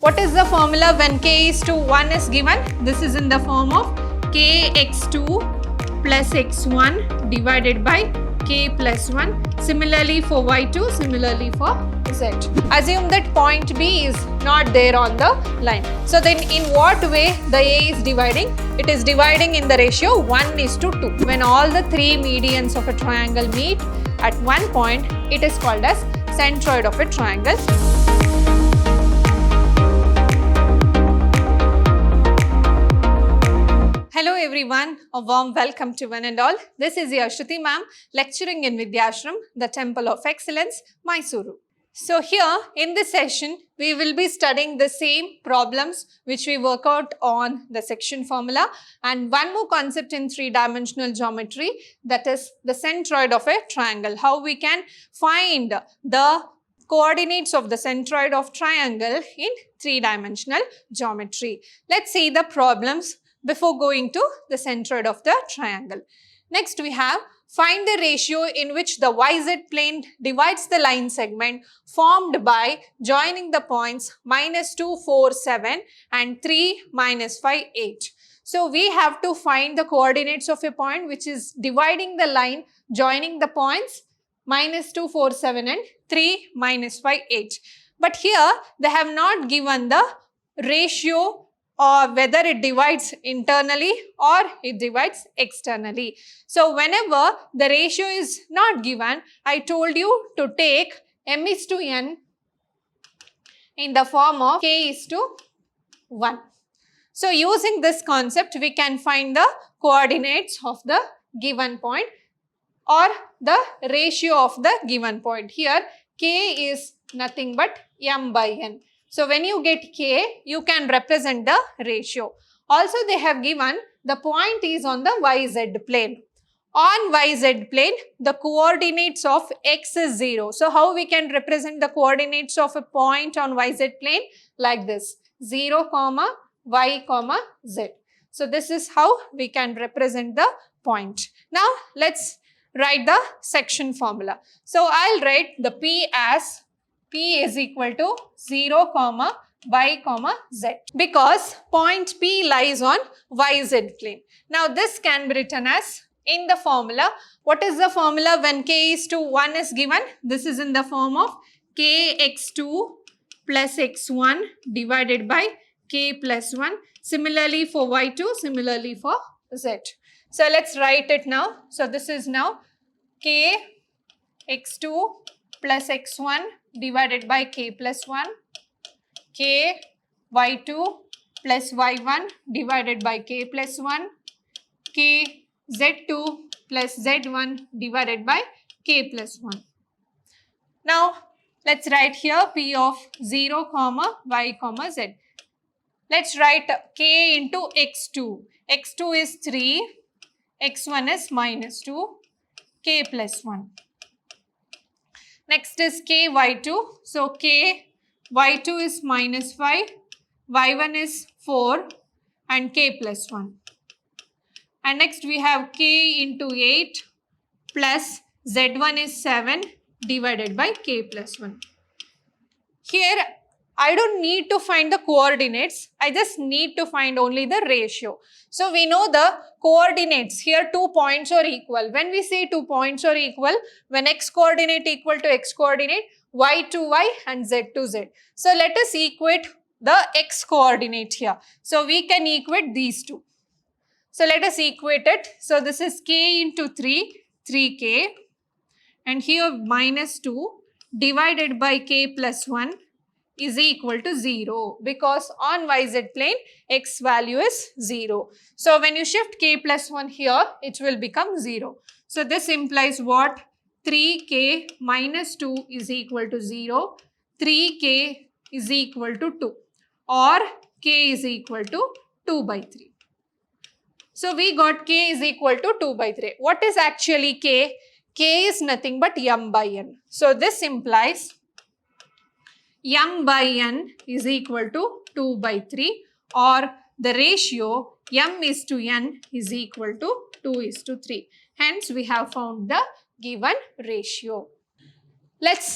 What is the formula when k is to 1 is given? This is in the form of kx2 plus x1 divided by k plus 1. Similarly for y2, similarly for z. Assume that point B is not there on the line. So then in what way the A is dividing? It is dividing in the ratio 1:2. When all the three medians of a triangle meet at one point, it is called as centroid of a triangle. Hello everyone, a warm welcome to one and all. This is your Shruti ma'am lecturing in Vidyashram, the Temple of Excellence, Mysuru. So here in this session, we will be studying the same problems which we work out on the section formula and one more concept in three-dimensional geometry, that is the centroid of a triangle. How we can find the coordinates of the centroid of triangle in three-dimensional geometry. Let's see the problems before going to the centroid of the triangle. Next we have find the ratio in which the YZ plane divides the line segment formed by joining the points -2, 4, 7 and 3, -5, 8. So we have to find the coordinates of a point which is dividing the line joining the points -2, 4, 7 and 3, -5, 8. But here they have not given the ratio or whether it divides internally or it divides externally. So whenever the ratio is not given, I told you to take m:n in the form of k:1. So using this concept, we can find the coordinates of the given point or the ratio of the given point. Here k is nothing but m/n. So when you get k, you can represent the ratio. Also they have given the point is on the YZ plane. On YZ plane, the coordinates of x is 0. So how we can represent the coordinates of a point on YZ plane? Like this, 0, y, z. So this is how we can represent the point. Now let's write the section formula. So I'll write the P as P is equal to 0, y, z because point P lies on YZ plane. Now this can be written as in the formula. What is the formula when k is to 1 is given? This is in the form of kx2 plus x1 divided by k plus 1. Similarly for y2, similarly for z. So let's write it now. So this is now kx2 plus x1 divided by k plus 1, k y2 plus y1 divided by k plus 1, k z2 plus z1 divided by k plus 1. Now let's write here p of 0, y, z. Let's write k into x2. x2 is 3, x1 is -2, k plus 1. Next is k y2. So k y2 is -5, y1 is 4 and k plus 1. And next we have k into 8 plus z1 is 7 divided by k plus 1. Here I don't need to find the coordinates. I just need to find only the ratio. So we know the coordinates. Here 2 points are equal. When we say 2 points are equal, when x coordinate equal to x coordinate, y to y and z to z. So let us equate the x coordinate here. So we can equate these two. So let us equate it. So this is k into 3, 3k. And here -2 divided by k plus 1 is equal to 0 because on YZ plane x value is 0. So when you shift k plus 1 here, it will become 0. So this implies what? 3k minus 2 is equal to 0. 3k is equal to 2 or k is equal to 2/3. So we got k is equal to 2/3. What is actually k? K is nothing but m/n. So this implies m/n is equal to 2/3 or the ratio m is to n is equal to 2:3. Hence, we have found the given ratio. Let's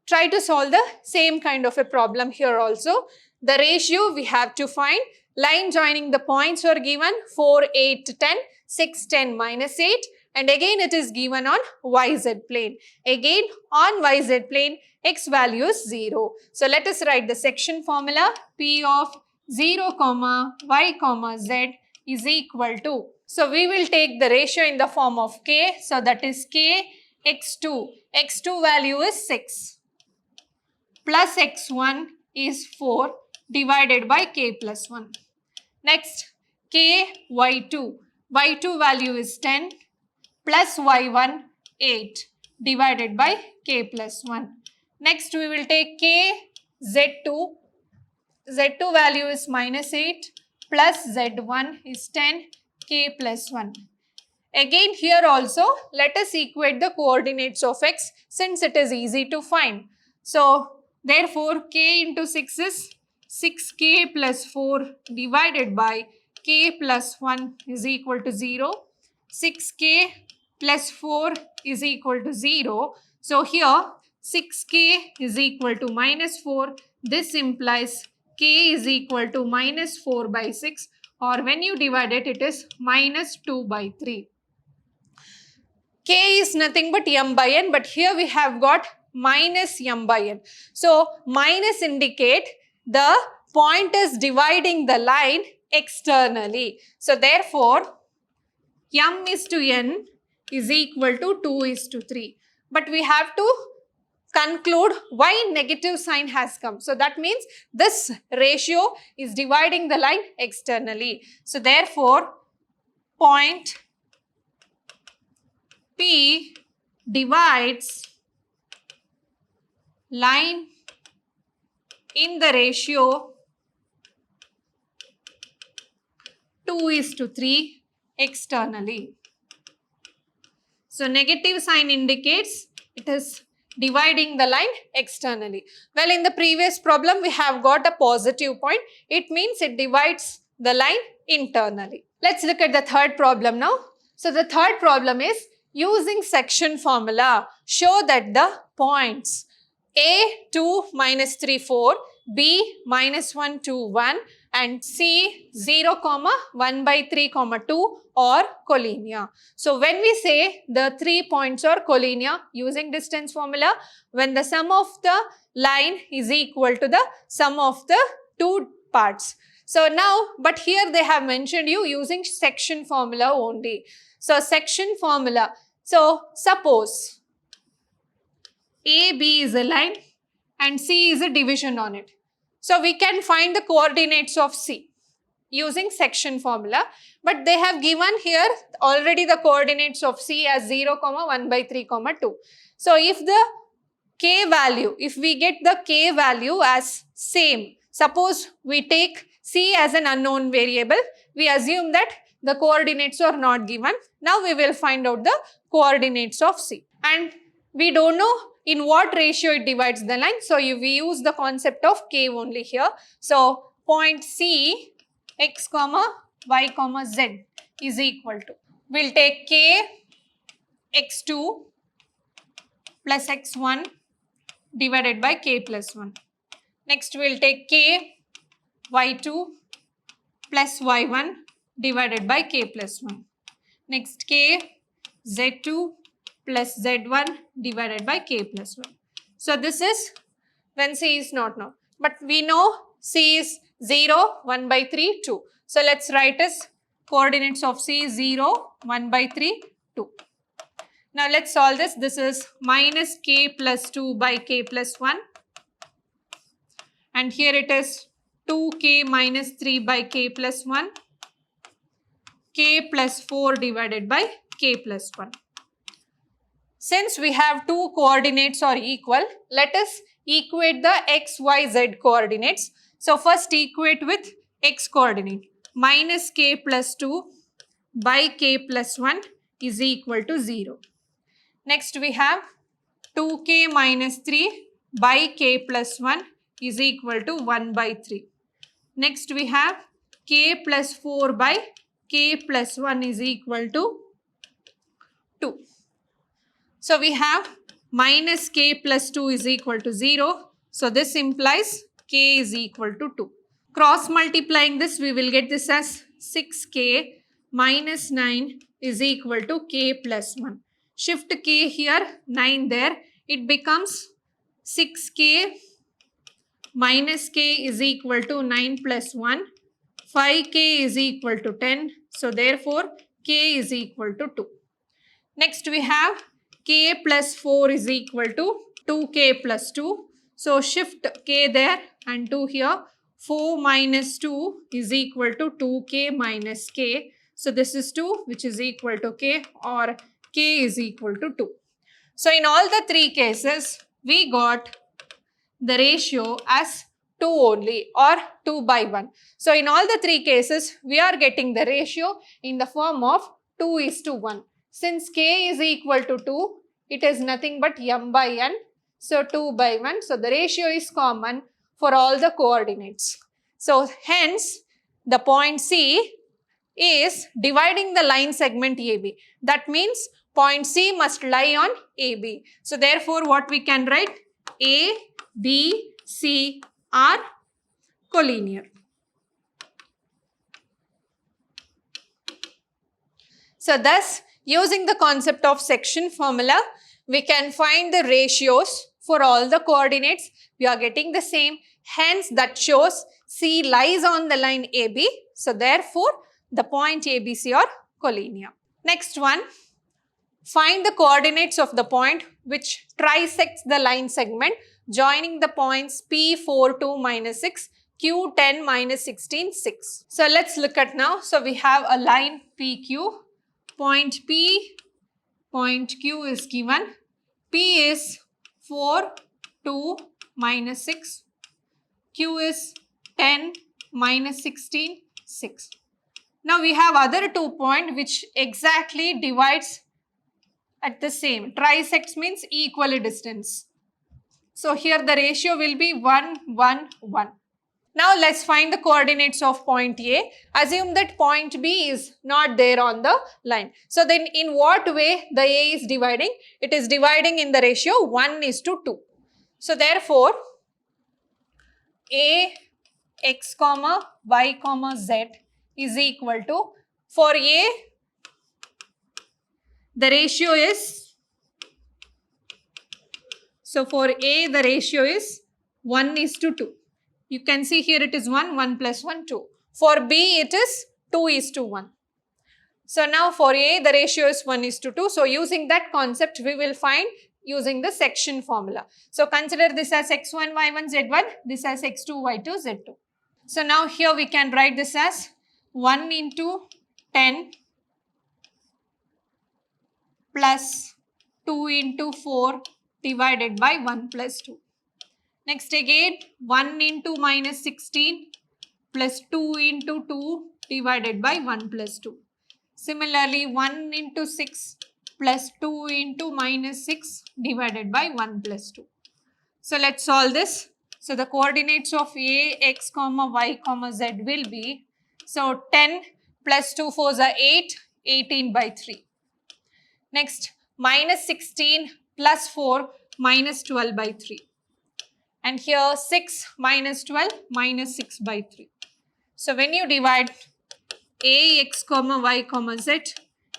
try to solve the same kind of a problem here also. The ratio we have to find. Line joining the points were given 4, 8, 10, 6, 10, minus 8. And again it is given on YZ plane. Again on YZ plane, X value is 0. So let us write the section formula. P of 0, Y, Z is equal to. So we will take the ratio in the form of K. So that is K X2. X2 value is 6. Plus X1 is 4 divided by K plus 1. Next, K Y2. Y2 value is 10 plus Y1 8 divided by K plus 1. Next, we will take K Z2. Z2 value is minus 8 plus Z1 is 10 K plus 1. Again here also, let us equate the coordinates of X since it is easy to find. So, therefore, K into 6 is 6K plus 4 divided by K plus 1 is equal to 0. 6K plus 4 is equal to 0. So, here 6K is equal to minus 4. This implies K is equal to minus 4 by 6, or when you divide it, it is minus 2 by 3. K is nothing but m by n, but here we have got minus m by n. So, minus indicate the point is dividing the line externally. So, therefore, m is to n is equal to 2 is to 3. But we have to conclude why negative sign has come. So, that means this ratio is dividing the line externally. So, therefore, point P divides line in the ratio 2 is to 3 externally. So, negative sign indicates it is dividing the line externally. Well, in the previous problem, we have got a positive point. It means it divides the line internally. Let's look at the third problem now. So, the third problem is using section formula, show that the points A 2, minus 3, 4, B minus 1, 2, 1 and C 0, 1 by 3, 2 or collinear. So, when we say the 3 points are collinear using distance formula, when the sum of the line is equal to the sum of the two parts. So, now, but here they have mentioned you using section formula only. So, section formula. So, suppose AB is a line and C is a division on it. So, we can find the coordinates of C using section formula, but they have given here already the coordinates of C as 0, 1 by 3, 2. So, if the K value, if we get the K value as same, suppose we take C as an unknown variable, we assume that the coordinates are not given. Now, we will find out the coordinates of C and we don't know in what ratio it divides the line. So, we use the concept of K only here. So, point C X, Y, Z is equal to, we'll take K X2 plus X1 divided by K plus 1. Next, we'll take K Y2 plus Y1 divided by K plus 1. Next, K Z2 plus Z1 divided by K plus 1. So, this is when C is not known. But we know C is 0, 1 by 3, 2. So, let's write as coordinates of C 0, 1 by 3, 2. Now, let's solve this. This is minus K plus 2 by K plus 1. And here it is 2K minus 3 by K plus 1. K plus 4 divided by K plus 1. Since we have two coordinates are equal, let us equate the x, y, z coordinates. So, first equate with x coordinate. Minus K plus 2 by K plus 1 is equal to 0. Next, we have 2K minus 3 by K plus 1 is equal to 1 by 3. Next, we have K plus 4 by K plus 1 is equal to 2. So, we have minus K plus 2 is equal to 0. So, this implies k is equal to 2. Cross multiplying this, we will get this as 6k minus 9 is equal to k plus 1. Shift k here, 9 there. It becomes 6k minus k is equal to 9 plus 1. 5k is equal to 10. So therefore, k is equal to 2. Next we have k plus 4 is equal to 2k plus 2. So shift k there and 2 here. 4 minus 2 is equal to 2k minus k. So this is 2 which is equal to k, or k is equal to 2. So in all the three cases, we got the ratio as 2 only, or 2 by 1. So in all the three cases, we are getting the ratio in the form of 2:1. Since k is equal to 2, it is nothing but m by n. So 2 by 1. So the ratio is common for all the coordinates. So hence, the point C is dividing the line segment AB. That means point C must lie on AB. So therefore, what we can write? A, B, C are collinear. So thus, using the concept of section formula, we can find the ratios for all the coordinates. We are getting the same. Hence, that shows C lies on the line AB. So therefore, the point ABC are collinear. Next one, find the coordinates of the point which trisects the line segment joining the points P4, 2, minus 6, Q10, minus 16, 6. So let's look at now. So we have a line PQ. Point P, point Q is given. P is 4, 2, minus 6. Q is 10, minus 16, 6. Now we have other 2 points which exactly divides at the same. Trisects means equal distance. So here the ratio will be 1, 1, 1. Now let's find the coordinates of point A. Assume that point B is not there on the line. So then in what way the A is dividing? It is dividing in the ratio 1:2. So therefore, A x comma y comma z is equal to, for A, the ratio is, so for A the ratio is 1:2. You can see here it is 1, 1 plus 1, 2. For B it is 2:1. So now for A the ratio is 1:2. So using that concept we will find using the section formula. So consider this as x1, y1, z1, this as x2, y2, z2. So now here we can write this as 1 into 10 plus 2 into 4 divided by 1 plus 2. Next again 1 into minus 16 plus 2 into 2 divided by 1 plus 2. Similarly 1 into 6 plus 2 into minus 6 divided by 1 plus 2. So let's solve this. So the coordinates of A, x, comma, y, comma, z will be, so 10 plus 2 4s are 8, 18 by 3. Next, minus 16 plus 4, minus 12 by 3. And here 6 minus 12, minus 6 by 3. So when you divide A, x, comma, y, comma, z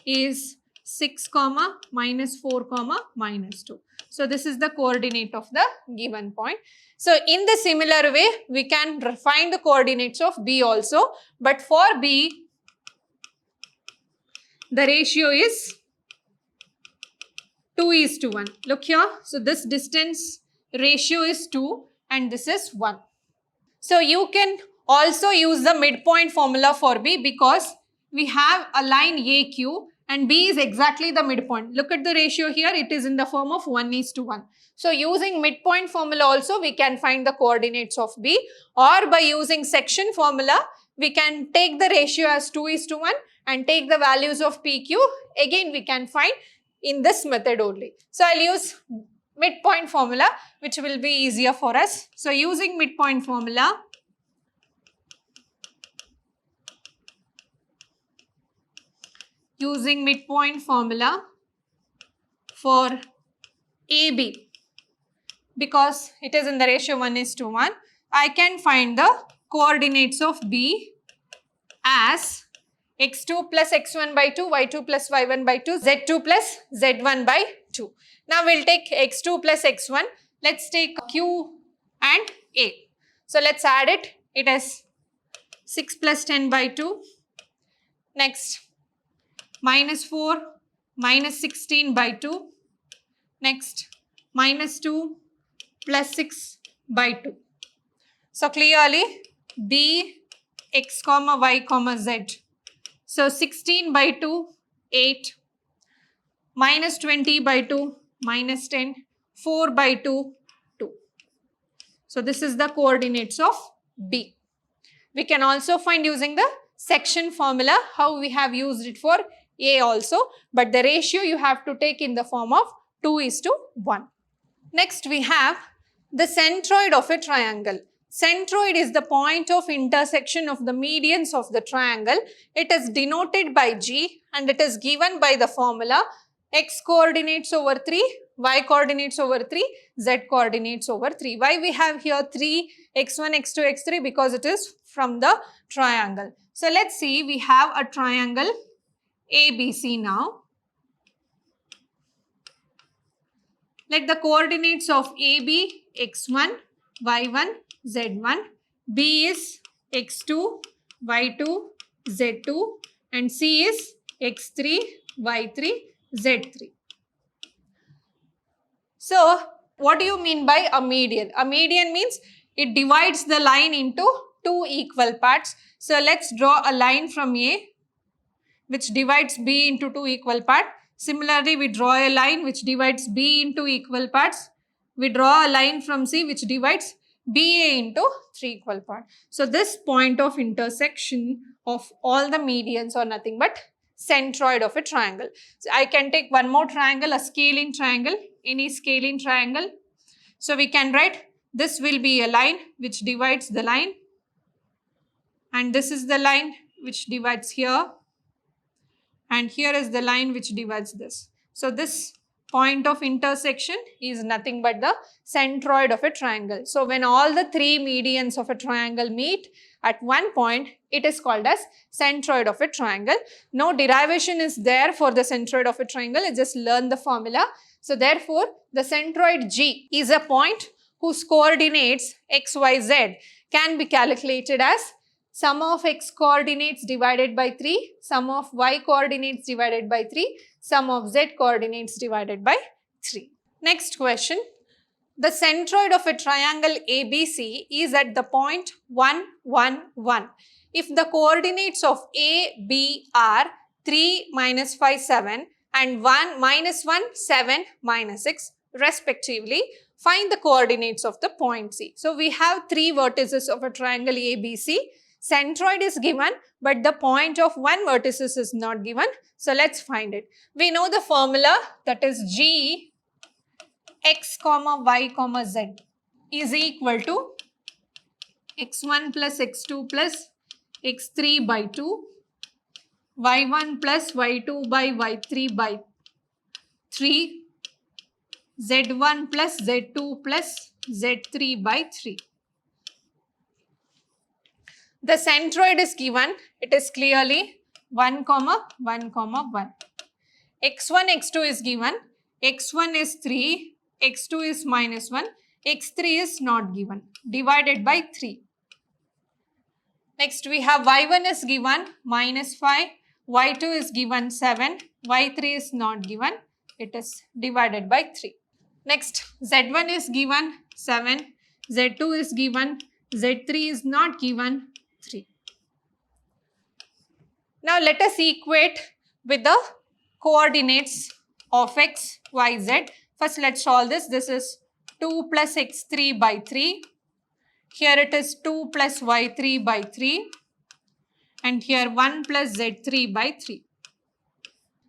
is 6, comma, minus 4, comma, minus 2. So this is the coordinate of the given point. So in the similar way, we can find the coordinates of B also. But for B, the ratio is 2:1. Look here. So this distance ratio is 2 and this is 1. So you can also use the midpoint formula for B because we have a line AQ and B is exactly the midpoint. Look at the ratio here. It is in the form of 1:1. So using midpoint formula also we can find the coordinates of B, or by using section formula we can take the ratio as 2:1 and take the values of PQ. Again we can find in this method only. So I'll use midpoint formula which will be easier for us. So using midpoint formula, for AB, because it is in the ratio 1:1, I can find the coordinates of B as x2 plus x1 by 2, y2 plus y1 by 2, z2 plus z1 by 2. Now we'll take x2 plus x1. Let's take Q and A. So let's add it. It is 6 plus 10 by 2. Next, minus 4, minus 16 by 2. Next, minus 2 plus 6 by 2. So clearly, B, x comma y comma z. So 16 by 2, 8. Minus 20 by 2, minus 10. 4 by 2, 2. So this is the coordinates of B. We can also find using the section formula how we have used it for A also. But the ratio you have to take in the form of 2:1. Next we have the centroid of a triangle. Centroid is the point of intersection of the medians of the triangle. It is denoted by G and it is given by the formula x coordinates over 3, y coordinates over 3, z coordinates over 3. Why we have here 3, x1, x2, x3? Because it is from the triangle. So let's see, we have a triangle ABC now. Let the coordinates of AB x1, y1, z1, B is x2, y2, z2 and C is x3, y3, z3. So what do you mean by a median? A median means it divides the line into two equal parts. So let's draw a line from A which divides B into two equal parts. Similarly, we draw a line which divides B into equal parts. We draw a line from C which divides BA into three equal parts. So this point of intersection of all the medians are nothing but centroid of a triangle. So I can take one more triangle, a scalene triangle, any scalene triangle. So we can write this will be a line which divides the line and this is the line which divides here. And here is the line which divides this. So this point of intersection is nothing but the centroid of a triangle. So when all the three medians of a triangle meet at one point, it is called as centroid of a triangle. No derivation is there for the centroid of a triangle. You just learn the formula. So therefore, the centroid G is a point whose coordinates x, y, z can be calculated as sum of x coordinates divided by 3, sum of y coordinates divided by 3, sum of z coordinates divided by 3. Next question. The centroid of a triangle ABC is at the point 1, 1, 1. If the coordinates of A, B are 3, minus 5, 7 and 1, minus 1, 7, minus 6 respectively, find the coordinates of the point C. So we have three vertices of a triangle ABC. Centroid is given, but the point of one vertices is not given. So let's find it. We know the formula, that is G x comma y comma z is equal to x1 plus x2 plus x3 by 2, y1 plus y2 by y3 by 3, z1 plus z2 plus z3 by 3. The centroid is given, it is clearly 1, 1, 1. x1, x2 is given, x1 is 3, x2 is minus 1, x3 is not given, divided by 3. Next we have y1 is given minus 5, y2 is given 7, y3 is not given, it is divided by 3. Next z1 is given 7, z2 is given, z3 is not given, 3. Now let us equate with the coordinates of x, y, z. First let's solve this. This is 2 plus x3 by 3. Here it is 2 plus y3 by 3. And here 1 plus z3 by 3.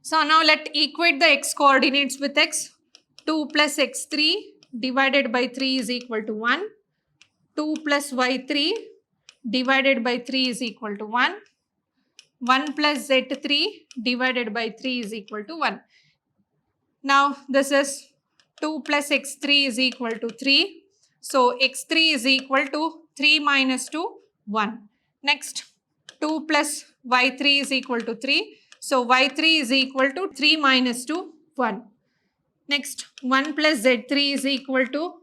So now let equate the x coordinates with x. 2 plus x3 divided by 3 is equal to 1. 2 plus y3 divided by 3 is equal to 1. 1 plus z3 divided by 3 is equal to 1. Now this is 2 plus x3 is equal to 3. So x3 is equal to 3 minus 2, 1. Next, 2 plus y3 is equal to 3. So, y3 is equal to 3 minus 2, 1. Next, 1 plus z3 is equal to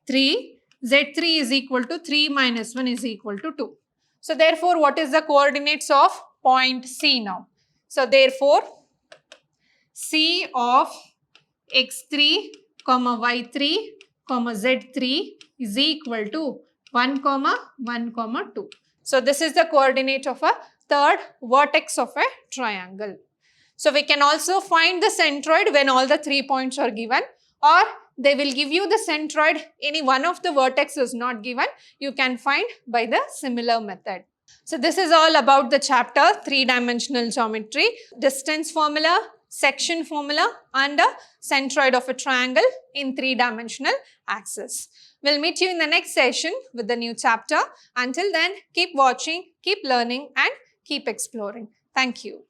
3. z3 is equal to 3 minus 1 is equal to 2. So, therefore, what is the coordinates of point C now? So, therefore, C of x3, y3, z3 is equal to 1, 1, 2. So, this is the coordinate of a third vertex of a triangle. So, we can also find the centroid when all the 3 points are given, or they will give you the centroid, any one of the vertex is not given, you can find by the similar method. So, this is all about the chapter 3-dimensional geometry, distance formula, section formula and a centroid of a triangle in 3-dimensional axis. We'll meet you in the next session with the new chapter. Until then, keep watching, keep learning and keep exploring. Thank you.